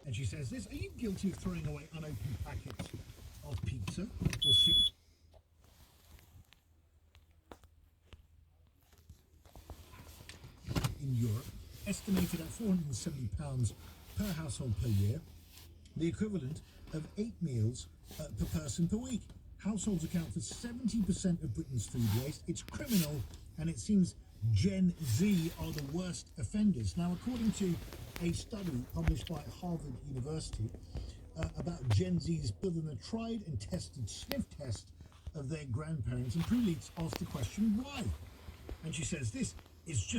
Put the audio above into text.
And she says this: are you guilty of throwing away unopened packets of pizza or soup? In Europe, estimated at £470 per household per year, the equivalent of 8 meals per person per week. Households account for 70% of Britain's food waste. It's criminal, and it seems Gen Z are the worst offenders. Now, according to a study published by Harvard University about Gen Z's, other than a tried and tested sniff test of their grandparents, and pre-leaks asked the question why. And she says this is just